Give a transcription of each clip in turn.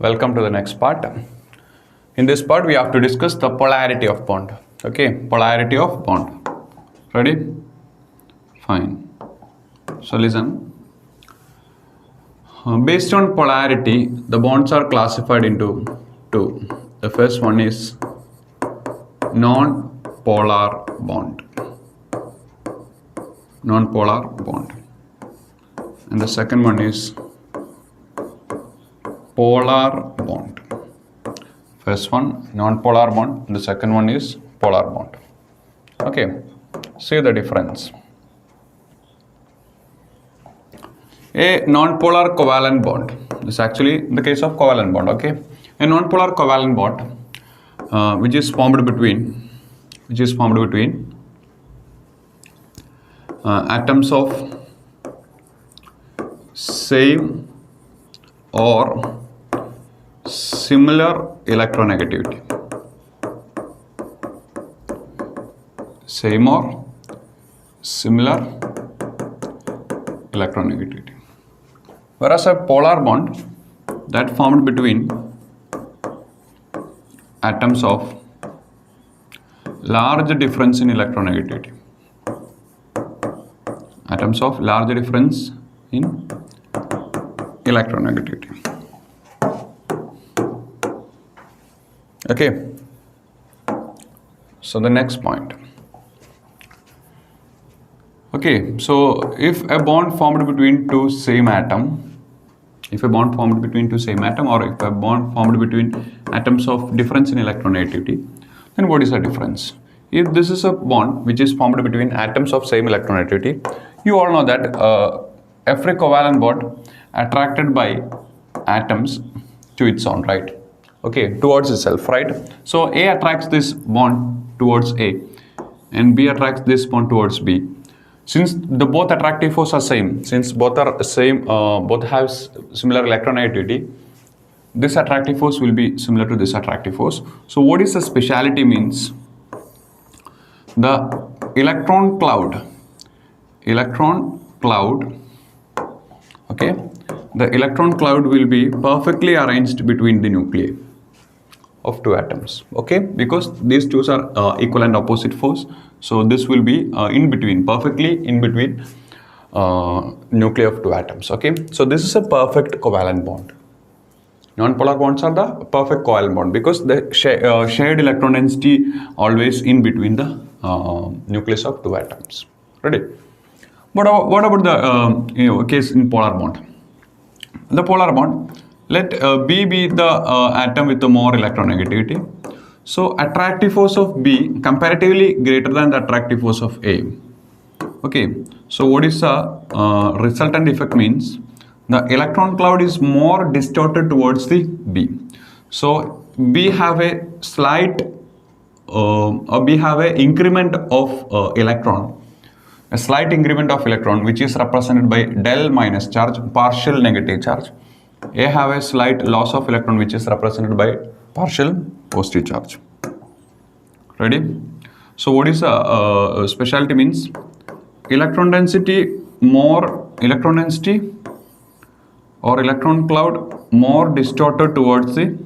Welcome to the next part. In this part, we have to discuss the polarity of bond. Okay, polarity of bond. Ready? Fine. So listen. Based on polarity, the bonds are classified into two. The first one is non-polar bond. Non-polar bond. And the second one is polar bond. First one non-polar bond, the second one is polar bond. Okay, see the difference. A non-polar covalent bond is actually the case of covalent bond. Okay, a non-polar covalent bond which is formed between atoms of same or similar electronegativity. Same or similar electronegativity. Whereas a polar bond that formed between atoms of large difference in electronegativity. Atoms of large difference in electronegativity. Okay, so the next point. Okay, so if a bond formed between two same atom, or if a bond formed between atoms of difference in electronegativity, then what is the difference? If this is a bond which is formed between atoms of same electronegativity, you all know that every covalent bond attracted by atoms to its own, right? Okay, towards itself, right? So A attracts this bond towards A and B attracts this bond towards B. Since the both attractive forces are same, since both are same, both have similar electronegativity, this attractive force will be similar to this attractive force. So what is the speciality means? The electron cloud, okay, the electron cloud will be perfectly arranged between the nuclei of two atoms, okay, because these two are equal and opposite force, so this will be perfectly in between nuclei of two atoms, okay. So this is a perfect covalent bond. Non-polar bonds are the perfect covalent bond because the shared electron density always in between the nucleus of two atoms. Ready? What about the case in polar bond? The polar bond, let B be the atom with the more electronegativity. So attractive force of B comparatively greater than the attractive force of A. Okay, so what is the resultant effect means? The electron cloud is more distorted towards the B. So B have a slight B have a increment of electron. A slight increment of electron which is represented by del minus charge, partial negative charge. A have a slight loss of electron which is represented by partial positive charge. Ready? So what is the speciality means? Electron density or electron cloud more distorted towards the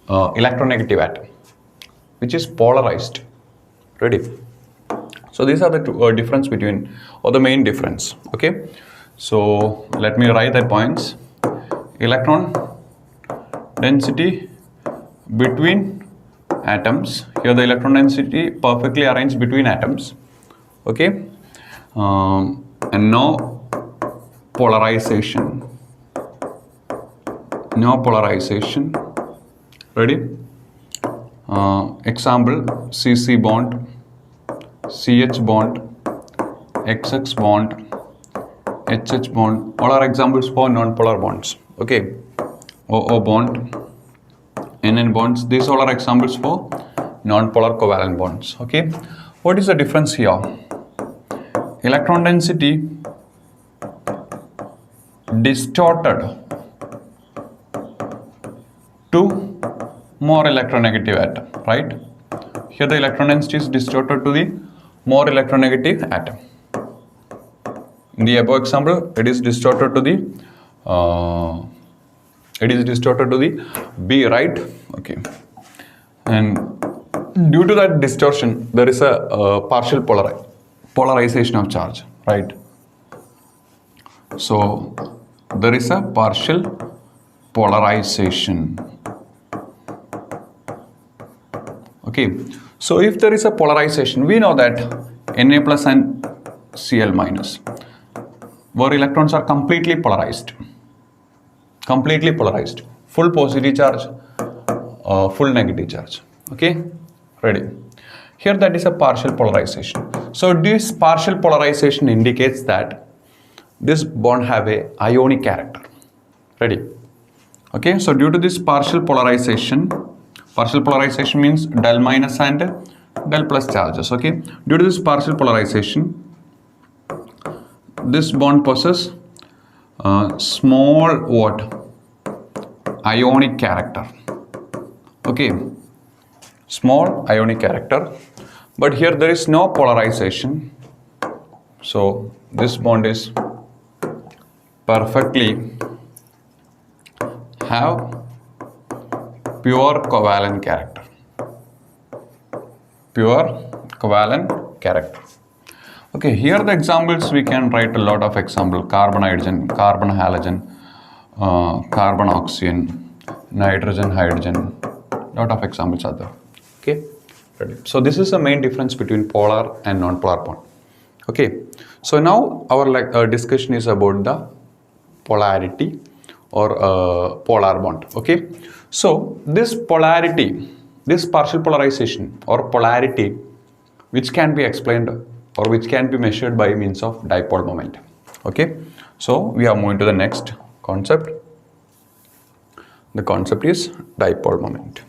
electronegative atom, which is polarized. Ready? So these are the two difference between, or the main difference. Okay, so let me write that points. Electron density between atoms. Here the electron density perfectly arranged between atoms. Okay, and no polarization. No polarization. Ready? Example: CC bond, CH bond, XX bond, HH bond. All are examples for non-polar bonds. Okay, OO bond, NN bonds. These all are examples for non-polar covalent bonds. Okay, what is the difference here? Electron density distorted to more electronegative atom, right? Here the electron density is distorted to the more electronegative atom. In the above example, it is distorted to the It is distorted to the B, right? Okay. And due to that distortion, there is a partial polarization of charge, right? So there is a partial polarization. Okay. So if there is a polarization, we know that Na plus and Cl minus, where electrons are completely polarized, full positive charge, full negative charge. Okay, ready. Here that is a partial polarization. So this partial polarization indicates that this bond have a ionic character. Ready. Okay, so due to this partial polarization means del minus and del plus charges. Okay, due to this partial polarization, this bond possesses small what? Ionic character. Okay, small ionic character, but here there is no polarization, so this bond is perfectly have pure covalent character. Okay, here the examples we can write a lot of example: carbon hydrogen, carbon halogen, carbon oxygen, nitrogen hydrogen. Lot of examples are there. Okay, ready. So this is the main difference between polar and non-polar bond. Okay, so now our discussion is about the polarity or polar bond. Okay, so this polarity, this partial polarization or polarity, which can be explained or which can be measured by means of dipole moment. Okay, so we are moving to the next concept. The concept is dipole moment.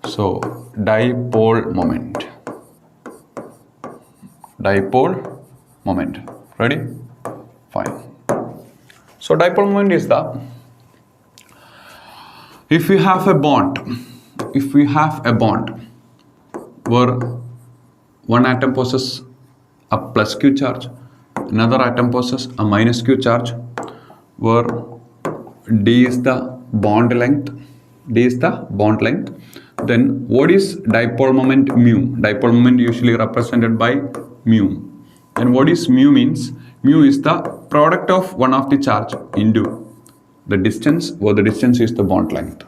So dipole moment. Ready? Fine. So dipole moment is the, if we have a bond where one atom possesses a plus q charge, another atom possesses a minus q charge, where d is the bond length, then what is dipole moment? Mu. Dipole moment usually represented by mu. And what is mu means? Mu is the product of one of the charge into the distance, where the distance is the bond length.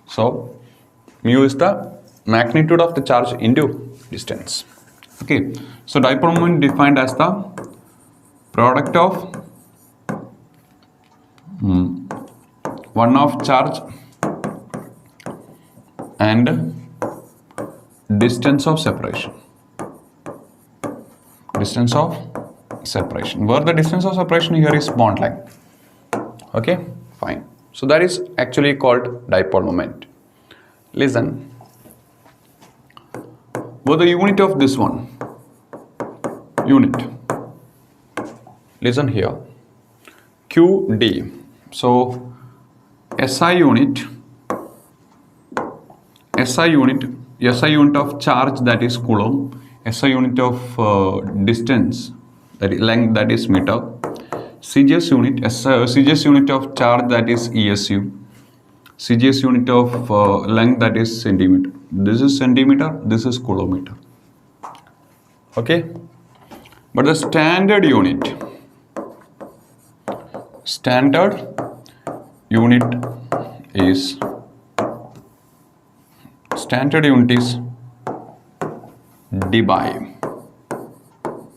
So mu is the magnitude of the charge into distance. Okay, so dipole moment defined as the product of one of charge and distance of separation. Where the distance of separation here is bond length. Okay, fine. So that is actually called dipole moment. Listen. What the unit of this one? Listen here. QD. So SI unit of charge, that is coulomb. SI unit of distance, that is length, that is meter. CGS unit of charge, that is ESU. CGS unit of length, that is centimeter. This is centimeter, this is coulometer. Okay, but the standard unit is dBi,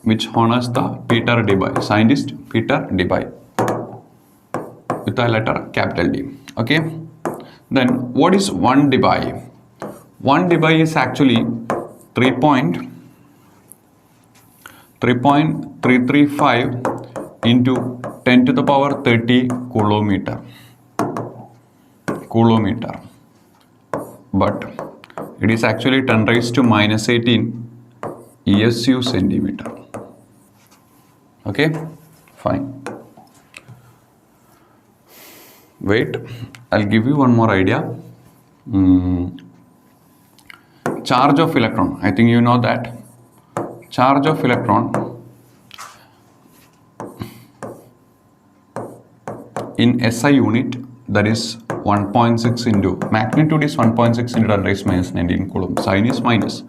which honors the Peter dBi, scientist Peter dBi, with a letter capital D. Okay, then what is 1 dBi? 1 dBi is actually 3.335 into 10 to the power 30 coulometer, but it is actually 10 raised to minus 18 ESU centimeter. Okay, fine. Wait, I'll give you one more idea. Charge of electron, I think you know that. Charge of electron in SI unit, that is 1.6 into, magnitude is 1.6 into 10 raised minus 19 coulomb, sign is minus,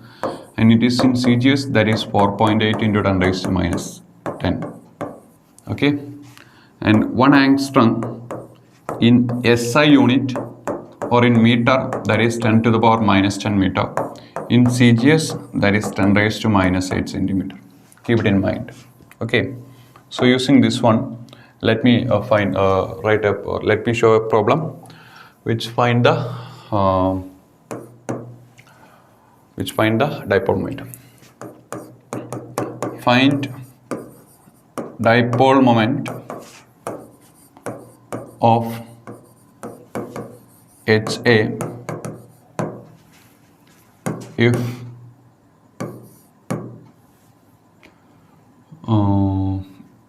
and it is in CGS, that is 4.8 into 10 raised to minus 10. Okay, and 1 angstrom in SI unit or in meter, that is 10 to the power minus 10 meter. In CGS, that is 10 raised to minus 8 centimeter. Keep it in mind. Okay, so using this one, let me let me show a problem which find the dipole moment. Find dipole moment of HA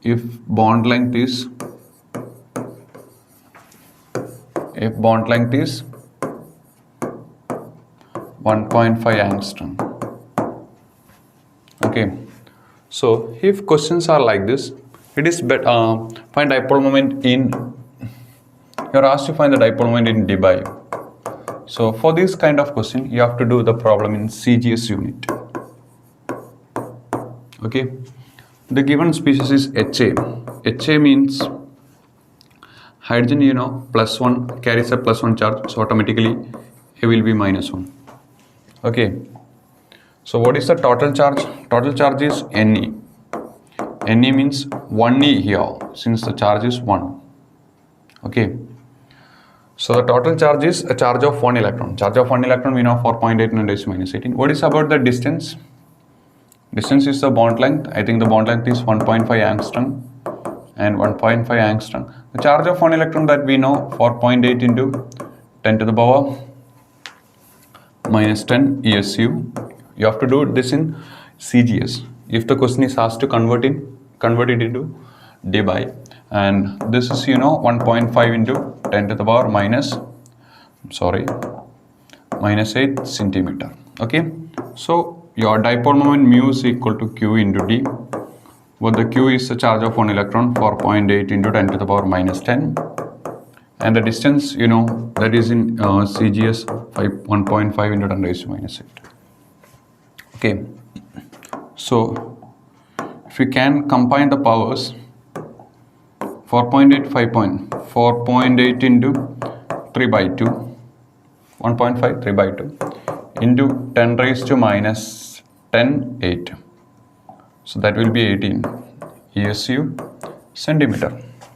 if bond length is 1.5 angstrom. Okay, so if questions are like this, it is better find dipole moment in, you are asked to find the dipole moment in dBi. So for this kind of question, you have to do the problem in CGS unit. Okay, the given species is HA. HA means hydrogen, you know, +1 carries a +1 charge, so automatically A will be -1. Okay, so what is the total charge? Total charge is Ne. Ne means 1e here, since the charge is 1. Okay, so the total charge is a charge of 1 electron. Charge of 1 electron, we know 4.8 × 10⁻18. What is about the distance? Distance is the bond length. I think the bond length is 1.5 angstrom and 1.5 angstrom. The charge of 1 electron that we know, 4.8 into 10 to the power minus 10 ESU. You have to do this in CGS. If the question is asked to convert it into dBi, and this is, you know, 1.5 into 10 to the power minus 8 centimeter. Okay, so your dipole moment mu is equal to Q into D, where the Q is the charge of 1 electron, 4.8 into 10 to the power minus 10, and the distance, you know, that is in CGS 1.5 into 10 raised to minus 8. Okay, so if we can combine the powers, 4.8 into 3 by 2, 1.5 3 by 2 into 10 raised to minus 10 8, so that will be 18 ESU centimeter.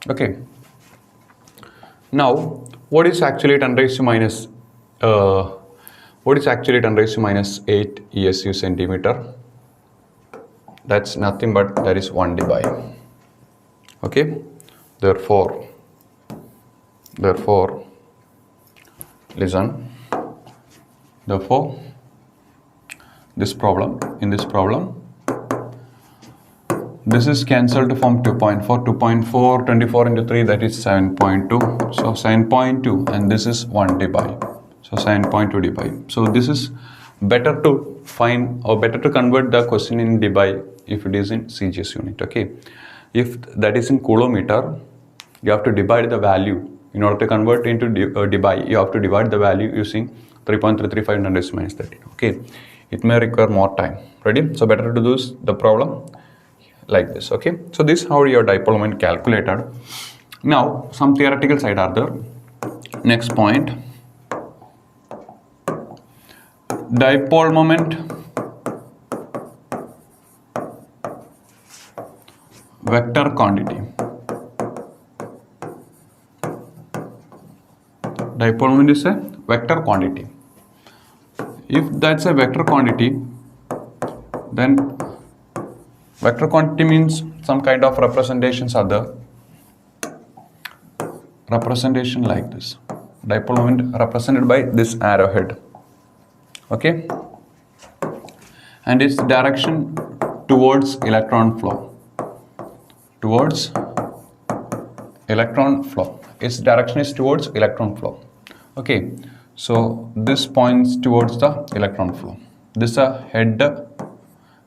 Okay, now what is actually 10 raised to minus 8 ESU centimeter? That's nothing but that is 1 dBi. Okay, therefore listen, therefore in this problem, this is cancelled to form 2.4, 24 into 3, that is 7.2, so 7.2, and this is 1 dBi, so 7.2 dBi. So this is better to find, or better to convert the question in dBi if it is in CGS unit. Okay, if that is in coulometer, you have to divide the value. In order to convert into dBi, you have to divide the value using 3.335 × 10⁻13. Okay, it may require more time. Ready? So better to do the problem like this. Okay, so this is how your dipole moment calculated. Now some theoretical side are there. Next point, dipole moment vector quantity. Dipole moment is a vector quantity. If that's a vector quantity, then vector quantity means some kind of representations are there. Representation like this. Dipole moment represented by this arrowhead. Okay, and its direction towards electron flow. Its direction is towards electron flow. Okay, so this points towards the electron flow. This is a head,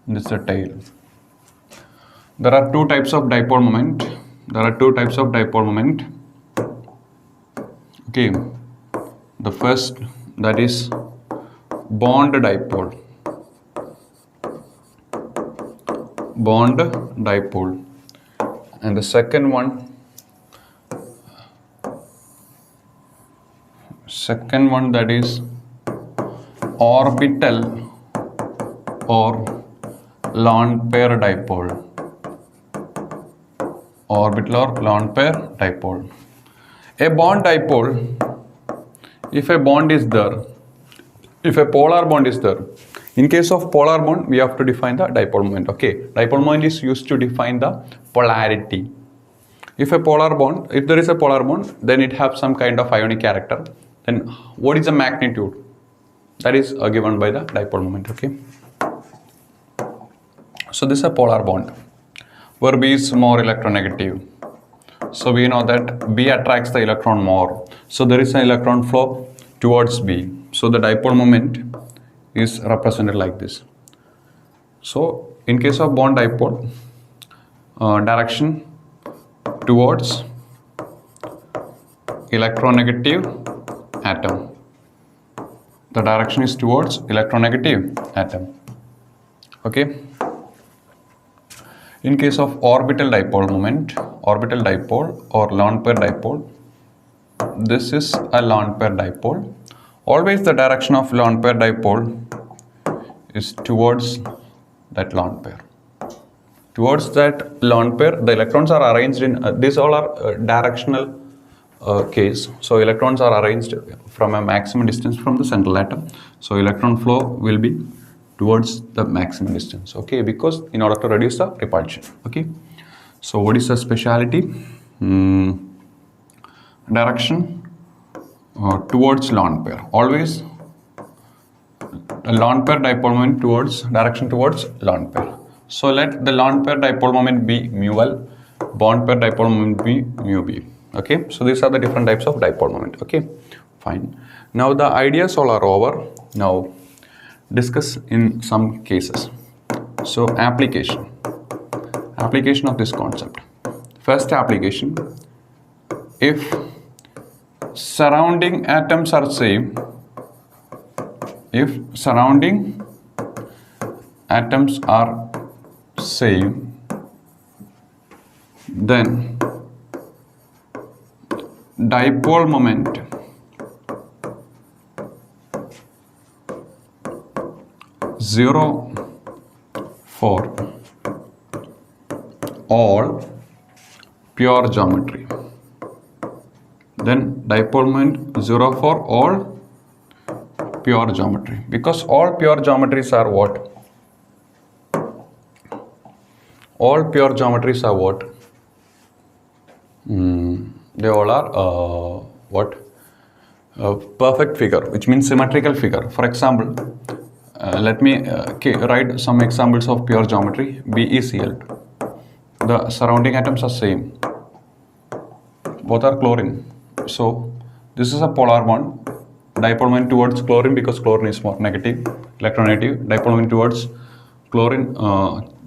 this is a tail. There are two types of dipole moment. Okay, The first, that is bond dipole. Bond dipole. And the second one that is orbital or lone pair dipole. Orbital or lone pair dipole. A bond dipole, if a bond is there, if a polar bond is there, in case of polar bond, we have to define the dipole moment. Okay, dipole moment is used to define the polarity. If a polar bond, if there is a polar bond, then it has some kind of ionic character. Then what is the magnitude? That is given by the dipole moment. Okay. So this is a polar bond where B is more electronegative. So we know that B attracts the electron more. So there is an electron flow towards B. So the dipole moment is represented like this. So in case of bond dipole, direction towards electronegative atom. The direction is towards electronegative atom. Okay. In case of orbital dipole moment, orbital dipole or lone pair dipole, this is a lone pair dipole. Always the direction of lone pair dipole is towards that lone pair. Towards that lone pair, the electrons are arranged in, these all are directional case. So electrons are arranged from a maximum distance from the central atom. So electron flow will be towards the maximum distance. Okay, because in order to reduce the repulsion. Okay, so what is the speciality? Direction towards lone pair. Always a lone pair dipole moment towards direction towards lone pair. So let the lone pair dipole moment be mu L, bond pair dipole moment be mu B. Okay, so these are the different types of dipole moment. Okay, fine. Now the ideas all are over. Now discuss in some cases. So application of this concept. First application, if surrounding atoms are same, if surrounding atoms are same, then dipole moment zero for all pure geometry. Then dipole moment 0 for all pure geometry, because all pure geometries are what? All pure geometries are what? They all are what? Perfect figure, which means symmetrical figure. For example, let me write some examples of pure geometry. BeCl2. The surrounding atoms are same. Both are chlorine. So this is a polar bond. Dipole moment towards chlorine because chlorine is more negative, electronegative. Dipole moment towards chlorine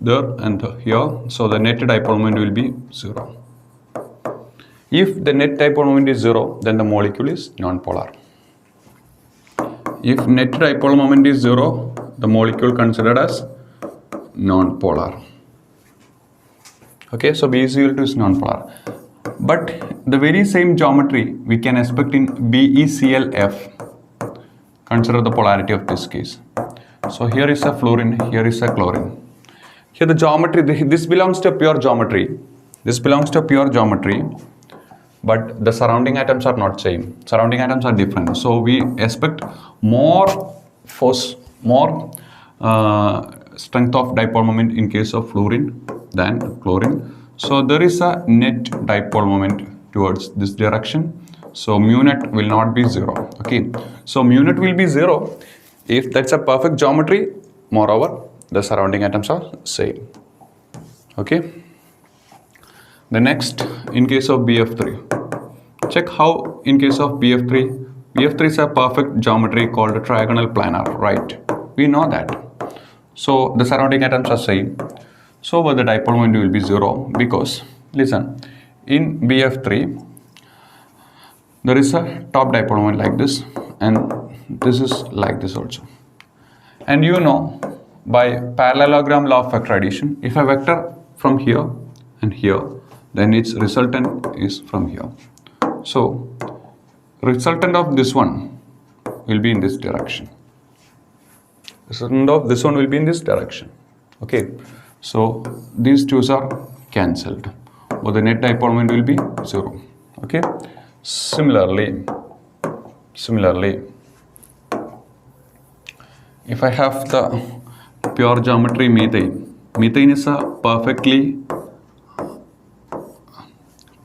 there and here. So the net dipole moment will be 0. If the net dipole moment is 0, then the molecule is non-polar. If net dipole moment is 0, the molecule considered as non-polar. Okay, so BeCl2 is non-polar. But the very same geometry we can expect in BeClF. Consider the polarity of this case. So here is a fluorine, here is a chlorine. Here the geometry, this belongs to a pure geometry. This belongs to a pure geometry. But the surrounding atoms are not same. Surrounding atoms are different. So we expect more force, more strength of dipole moment in case of fluorine than chlorine. So there is a net dipole moment towards this direction. So mu net will not be 0. Okay. So mu net will be 0 if that's a perfect geometry. Moreover, the surrounding atoms are same. Okay. The next, in case of BF3, check how in case of BF3 is a perfect geometry called a trigonal planar, right? We know that. So the surrounding atoms are same. So the dipole moment will be 0 because, listen, in BF3, there is a top dipole moment like this and this is like this also. And you know, by parallelogram law of vector addition, if a vector from here and here, then its resultant is from here. So resultant of this one will be in this direction. Resultant of this one will be in this direction. Okay, so these two are cancelled, but the net dipole moment will be 0. Okay, similarly, if I have the pure geometry methane is a perfectly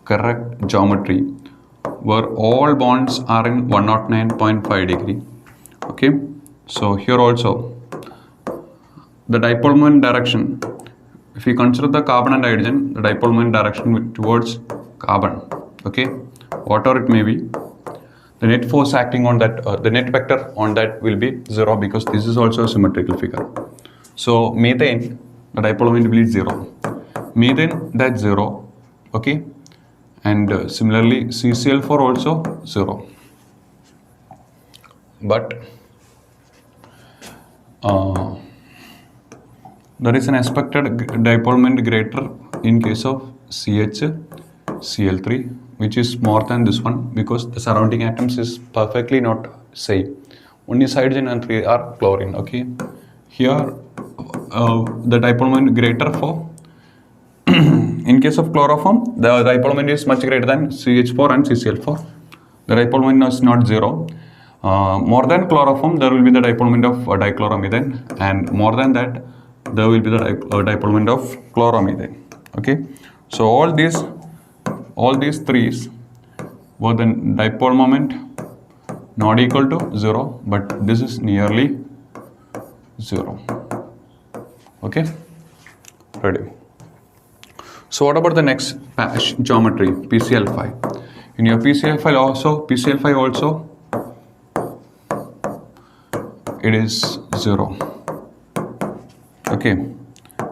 correct geometry where all bonds are in 109.5 degree. Okay, so here also the dipole moment direction, if we consider the carbon and hydrogen, the dipole moment direction towards carbon, okay, whatever it may be, the net force acting on that, the net vector on that will be 0 because this is also a symmetrical figure. So methane, the dipole moment will be 0. Methane, that's 0, okay, and similarly CCl4 also 0. But there is an expected dipole moment greater in case of CH, Cl3, which is more than this one because the surrounding atoms is perfectly not same. One is hydrogen and 3 are chlorine. Okay, here the dipole moment greater for in case of chloroform, the dipole moment is much greater than CH4 and CCl4. The dipole moment is not 0. More than chloroform, there will be the dipole moment of dichloromethane, and more than that, there will be the dipole moment of chloromethane. Okay, so all these threes were the dipole moment not equal to 0, but this is nearly 0. Okay, ready. So what about the next geometry, PCl5? In your PCl5 also it is 0. Okay,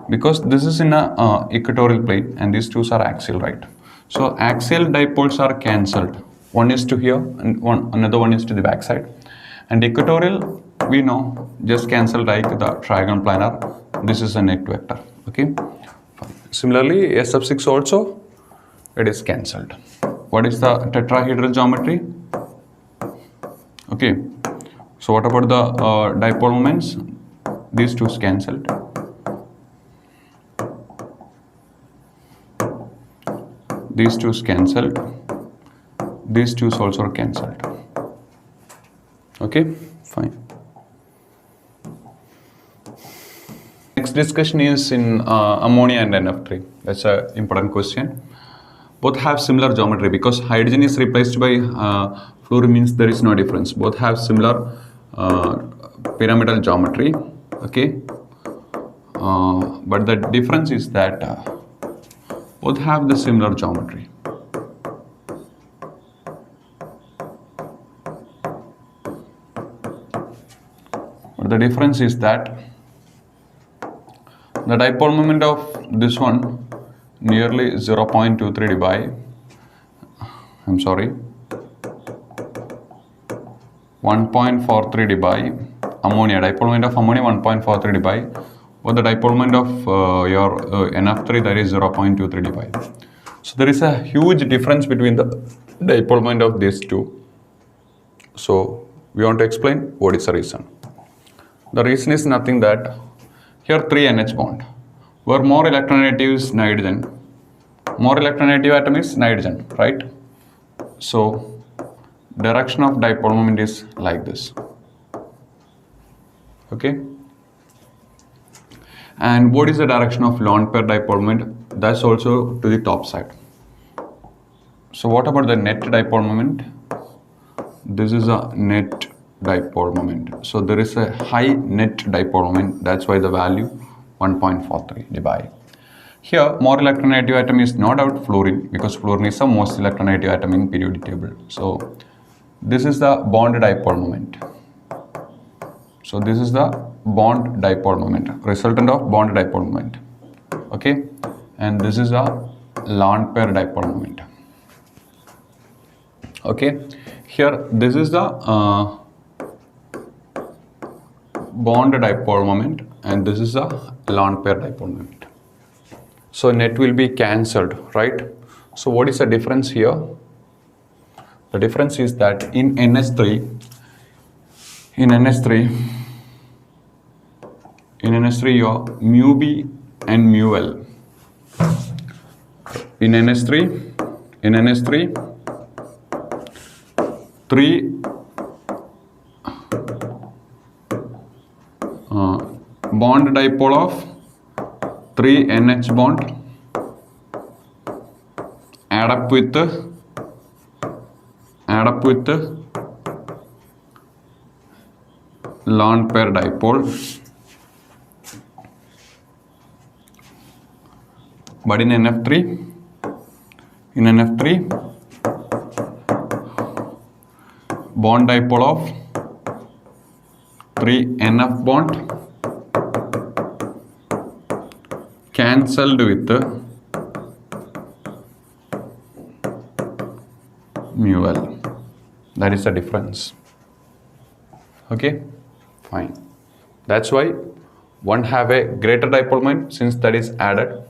because this is in a equatorial plane and these two are axial, right? So axial dipoles are cancelled. One is to here and another one is to the back side. And equatorial, we know, just cancel like the trigonal planar. This is a net vector. Okay. Similarly, S sub 6 also, it is cancelled. What is the tetrahedral geometry? Okay. So what about the dipole moments? These two is cancelled. These two is cancelled. These two also are cancelled. Okay, fine. Next discussion is in ammonia and NF3. That's an important question. Both have similar geometry because hydrogen is replaced by fluorine means there is no difference. Both have similar pyramidal geometry. Okay, but the difference is that both have the similar geometry. But the difference is that the dipole moment of this one nearly 0.23 by 1.43 by ammonia. Dipole moment of ammonia 1.43 by, or the dipole moment of your NF3 that is 0.23 by. So there is a huge difference between the dipole moment of these two. So we want to explain what is the reason. The reason is nothing that here 3 NH bond, where more electronegative is nitrogen. More electronegative atom is nitrogen, right? So direction of dipole moment is like this. Okay. And what is the direction of lone pair dipole moment? That's also to the top side. So what about the net dipole moment? This is a net dipole moment. So there is a high net dipole moment. That's why the value 1.43 by. Here more electronegative atom is no doubt fluorine because fluorine is the most electronegative atom in periodic table. So this is the bond dipole moment. So this is the bond dipole moment, resultant of bond dipole moment. Okay, and this is a lone pair dipole moment. Okay, here this is the bond dipole moment and this is a lone pair dipole moment. So net will be cancelled, right? So what is the difference here? The difference is that in NH3, your mu B and mu L. In NH3, 3 bond dipole of 3 NH bond add up with lone pair dipole, but in NF3 bond dipole of 3 NF bond cancelled with mu L. That is the difference. Okay, fine. That's why one have a greater dipole moment since that is added.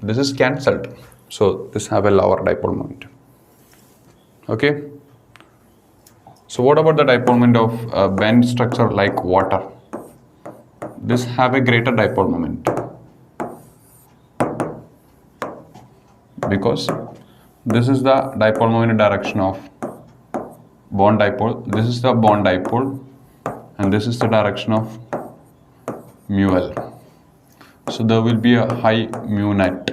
This is cancelled. So this have a lower dipole moment. Okay. So what about the dipole moment of a bent structure like water? This have a greater dipole moment because this is the dipole moment direction of bond dipole. This is the bond dipole and this is the direction of mu L. So there will be a high mu net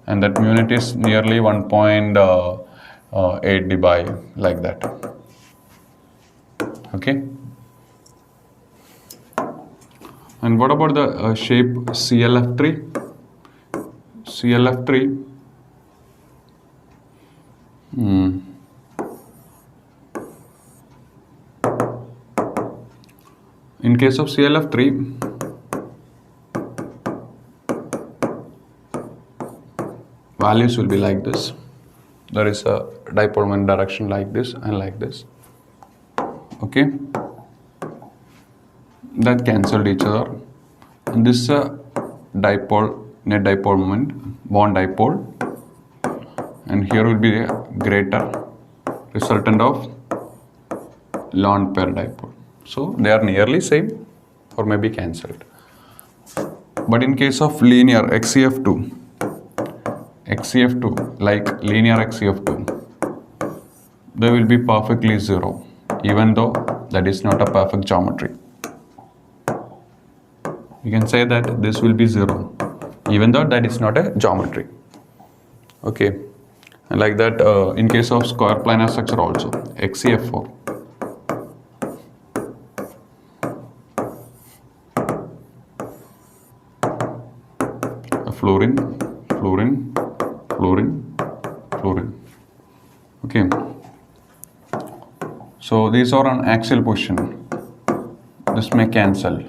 and that mu net is nearly 1.8 dBi like that. Okay. And what about the shape CLF3? In case of CLF3, values will be like this. There is a dipole moment direction like this and like this. Okay, that cancelled each other. And this is a dipole, net dipole moment, bond dipole, and here will be a greater resultant of lone pair dipole. So they are nearly same or maybe cancelled. But in case of linear XCF2 like linear XCF2, they will be perfectly zero, even though that is not a perfect geometry. You can say that this will be zero, even though that is not a geometry. Okay, and like that in case of square planar structure also, XCF4. Fluorine. Okay, so these are on axial position. This may cancel.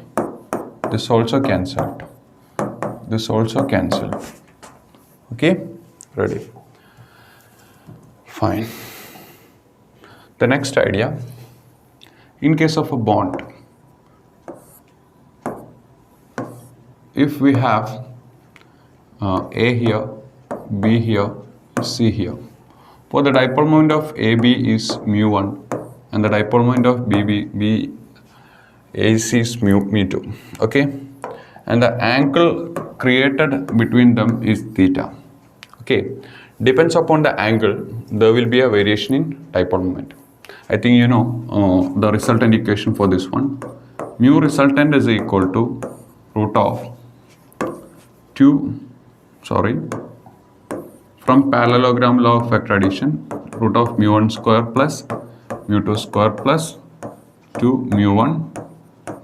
This also cancelled. This also cancelled. Okay, ready. Fine. The next idea, in case of a bond, if we have A here, B here, C here, for the dipole moment of AB is mu1 and the dipole moment of AC is mu2. Okay, and the angle created between them is theta. Okay, depends upon the angle, there will be a variation in dipole moment. I think you know the resultant equation for this one. Mu resultant is equal to root of from parallelogram law of vector addition, root of mu1 square plus mu2 square plus 2 mu1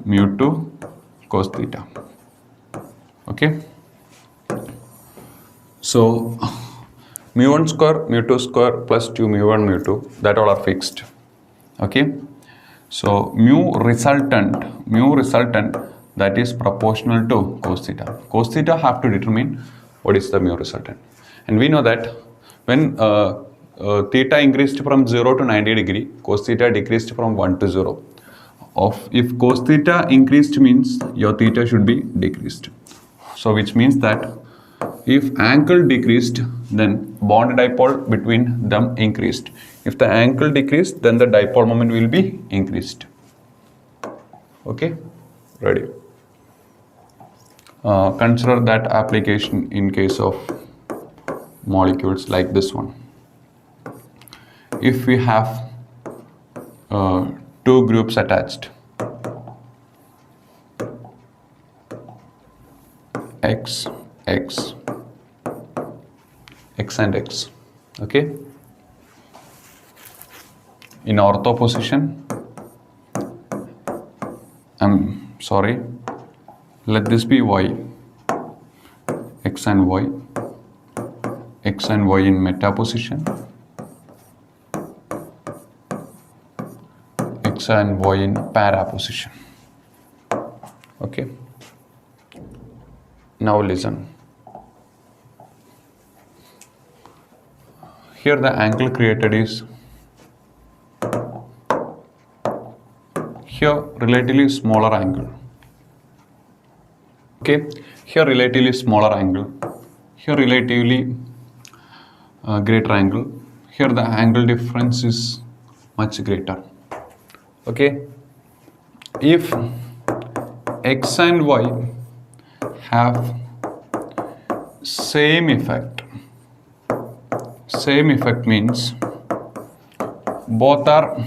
mu2 cos theta. Okay, so mu1 square mu2 square plus 2 mu1 mu2, that all are fixed. Okay, so mu resultant that is proportional to cos theta. Cos theta have to determine what is the mu resultant, and we know that when theta increased from 0 to 90 degree, cos theta decreased from 1 to 0. of, if cos theta increased means your theta should be decreased. So which means that if angle decreased, then bond dipole between them increased. If the angle decreased, then the dipole moment will be increased. Okay, ready. Consider that application in case of molecules like this one. If we have two groups attached, X and X, okay, in ortho position, let this be Y, X and Y in meta position, X and Y in para position. Okay, now listen. Here the angle created is here relatively smaller angle. Okay, here relatively smaller angle, here relatively greater angle. Here the angle difference is much greater. Okay, if X and Y have same effect means both are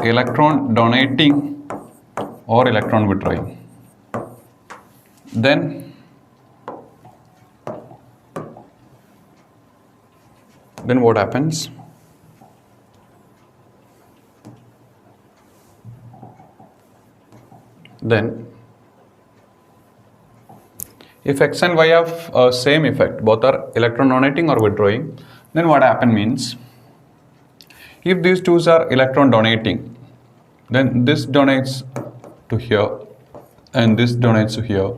electron donating or electron withdrawing, then what happens? Then if X and Y have same effect, both are electron donating or withdrawing, then what happen means, if these two are electron donating, then this donates to here and this donates to here,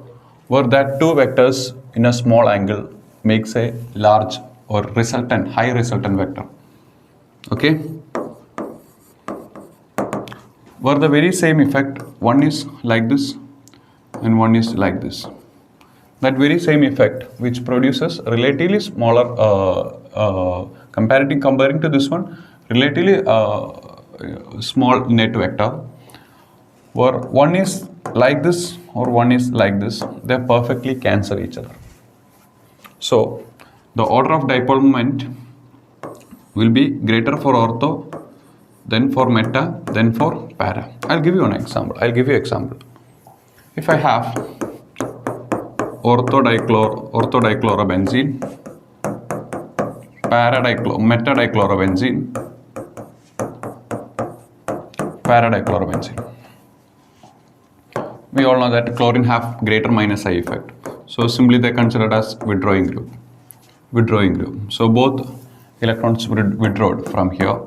where that two vectors in a small angle makes a large or high resultant vector. Okay, where the very same effect, one is like this and one is like this. That very same effect which produces relatively smaller, comparing to this one, relatively small net vector, where one is like this or one is like this, they perfectly cancel each other. So the order of dipole moment will be greater for ortho, then for meta, then for para. I'll give you an example. If I have orthodichlorobenzene, metadichlorobenzene, paradichlorobenzene. We all know that chlorine have greater minus I effect. So simply they considered as withdrawing group. So both electrons withdrawed from here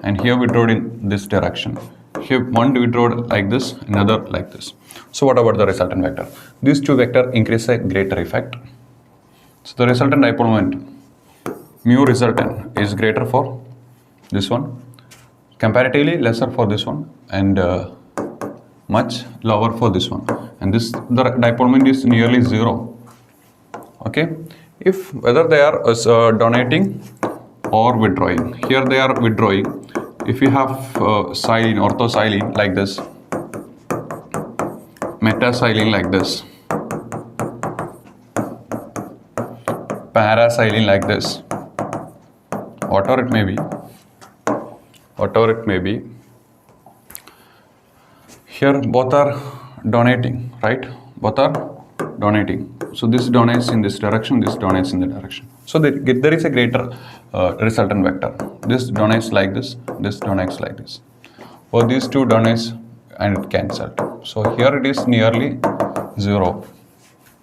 and here withdrawed in this direction. Here one withdrawed like this, another like this. So what about the resultant vector? These two vectors increase a greater effect. So the resultant dipole moment, mu resultant, is greater for this one, comparatively lesser for this one, and much lower for this one. And the dipole moment is nearly zero. Okay, if whether they are donating or withdrawing. Here they are withdrawing. If you have silane, orthosilane like this, metasilane like this, parasilane like this, whatever it may be, here both are donating, right? Both are donating. So this donates in this direction, this donates in the direction. So there is a greater resultant vector. This donates like this donates like this. Or these two donates and it cancelled. So here it is nearly zero.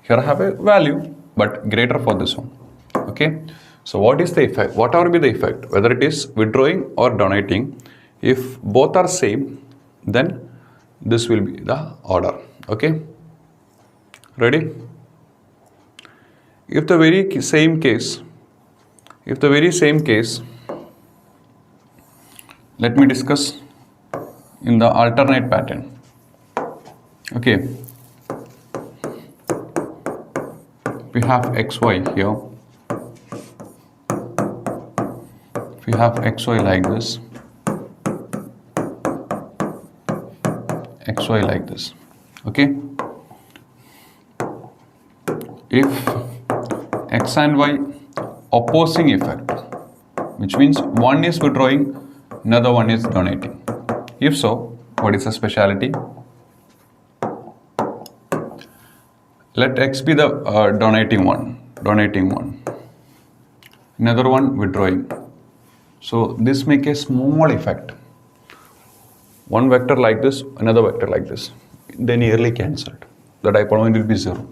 Here I have a value, but greater for this one. Okay. So what is the effect? Whatever be the effect, whether it is withdrawing or donating, if both are same, then this will be the order. Okay. Ready? If the very same case, let me discuss in the alternate pattern. Okay, we have xy here. If we have xy like this, xy like this, okay. If x and y opposing effect, which means one is withdrawing, another one is donating. If so, what is the speciality? Let x be the donating one, another one withdrawing. So this make a small effect. One vector like this, another vector like this, they nearly cancelled. The dipole moment will be 0,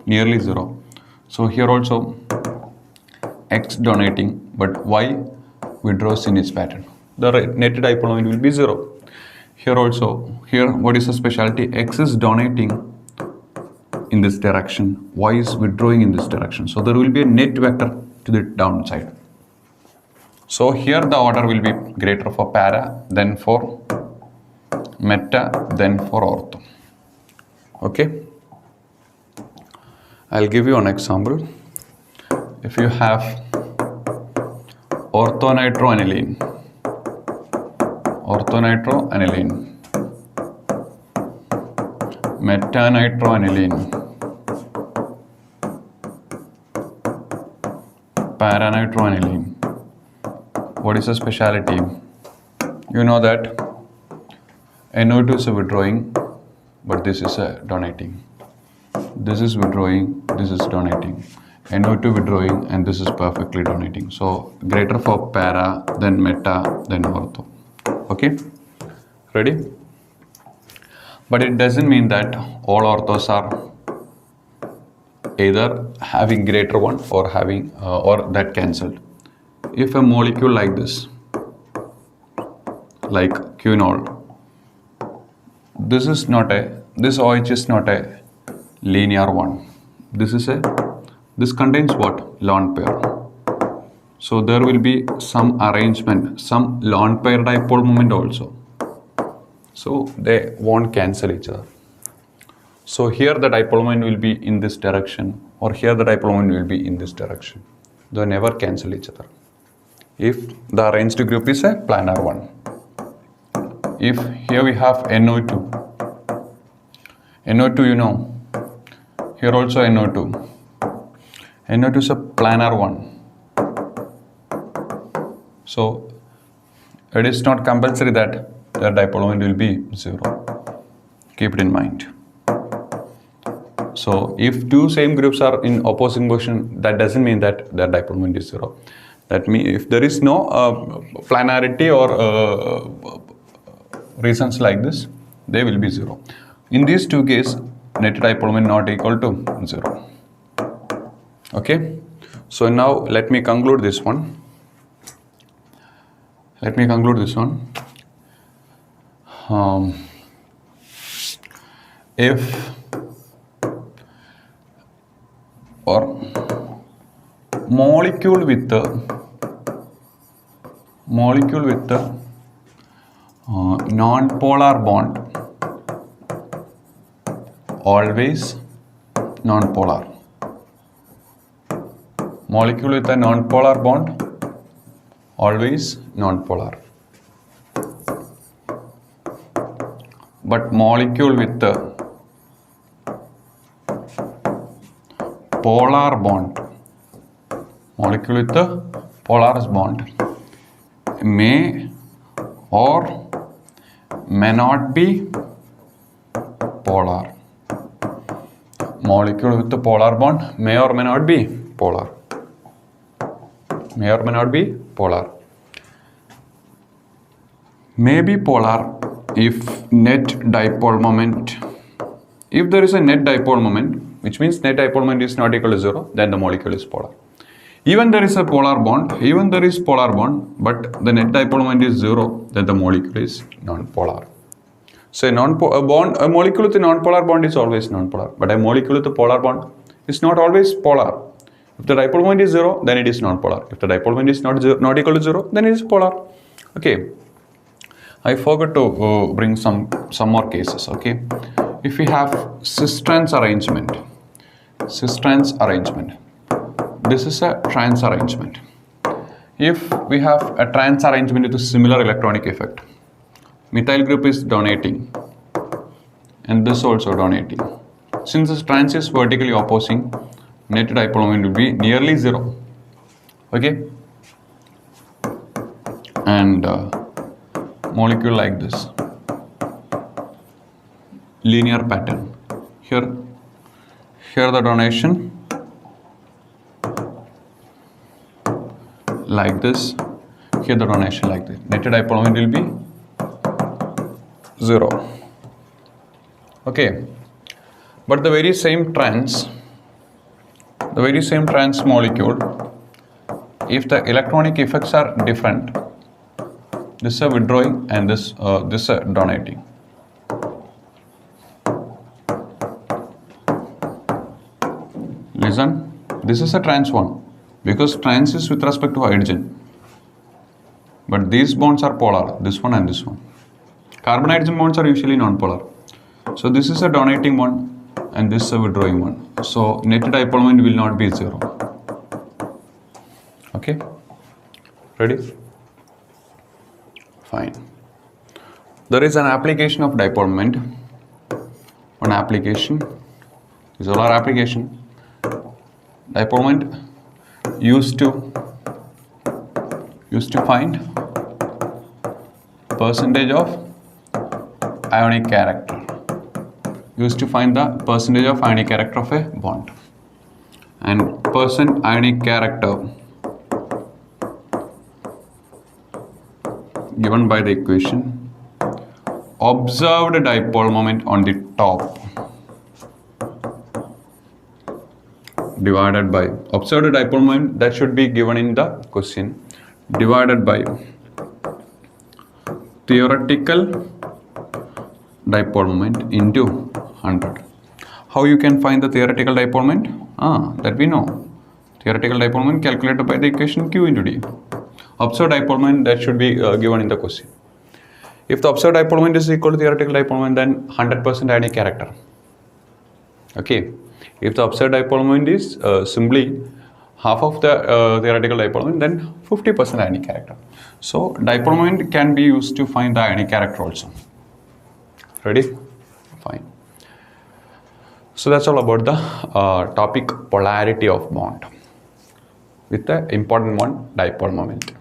nearly 0. So here also x donating, but y withdraws in its pattern. The net dipole moment will be 0. Here also, here what is the specialty? X is donating in this direction, y is withdrawing in this direction. So there will be a net vector to the downside. So here the order will be greater for para, then for meta, then for ortho. Okay. I'll give you an example. If you have orthonitroaniline, metanitroaniline, paranitroaniline, what is the speciality? You know that NO2 is a withdrawing, but this is a donating. This is withdrawing, this is donating. NO2 withdrawing, and this is perfectly donating. So greater for para, then meta, then ortho. Okay, ready? But it doesn't mean that all orthos are either having greater one or having or that cancelled. If a molecule like this, like quinol, this OH is not a linear one. This contains what? Lone pair. So there will be some arrangement, some lone pair dipole moment also. So they won't cancel each other. So here the dipole moment will be in this direction, or here the dipole moment will be in this direction. They never cancel each other. If the arranged group is a planar one. If here we have NO2, you know, here also NO2. NO2 is a planar one. So it is not compulsory that the dipole moment will be 0. Keep it in mind. So if two same groups are in opposing position, that doesn't mean that their dipole moment is 0. That means if there is no planarity or reasons like this, they will be 0. In these two cases, net dipole moment not equal to 0. Okay. So now let me conclude this one. If or molecule with the non-polar bond, always non-polar. Molecule with a non-polar bond, always non-polar. But molecule with the polar bond, may or may not be polar. Molecule with the polar bond may or may not be polar. May be polar if net dipole moment, if there is a net dipole moment, which means net dipole moment is not equal to 0, then the molecule is polar. Even there is polar bond, but the net dipole moment is 0, then the molecule is non-polar. So a molecule with a non-polar bond is always non-polar, but a molecule with a polar bond is not always polar. If the dipole moment is 0, then it is non-polar. If the dipole moment is not equal to 0, then it is polar. Okay. I forgot to bring some more cases. Okay, if we have cis-trans arrangement, this is a trans arrangement. If we have a trans arrangement with a similar electronic effect, methyl group is donating and this also donating. Since this trans is vertically opposing, net dipole moment will be nearly zero. Okay, and molecule like this, linear pattern. Here the donation like this, here the donation like this. Net dipole moment will be 0. Okay, but the very same trans molecule, if the electronic effects are different, this is a withdrawing and this is a donating. Listen, this is a trans one because trans is with respect to hydrogen, but these bonds are polar, this one and this one. Carbon hydrogen bonds are usually non-polar. So this is a donating one and this is a withdrawing one. So net dipole moment will not be 0. Okay, ready? Fine. There is an application of dipole moment. One application, this is our application. Dipole moment used to find percentage of ionic character. Used to find the percentage of ionic character of a bond. And percent ionic character given by the equation observed dipole moment on the top divided by observed dipole moment, that should be given in the question, divided by theoretical dipole moment into 100. How you can find the theoretical dipole moment? That we know. Theoretical dipole moment calculated by the equation Q into D. Observed dipole moment, that should be given in the question. If the observed dipole moment is equal to theoretical dipole moment, then 100% ionic character. Okay. If the observed dipole moment is simply half of the theoretical dipole moment, then 50% ionic character. So dipole moment can be used to find the ionic character also. Ready? Fine. So that's all about the topic polarity of bond with the important one, dipole moment.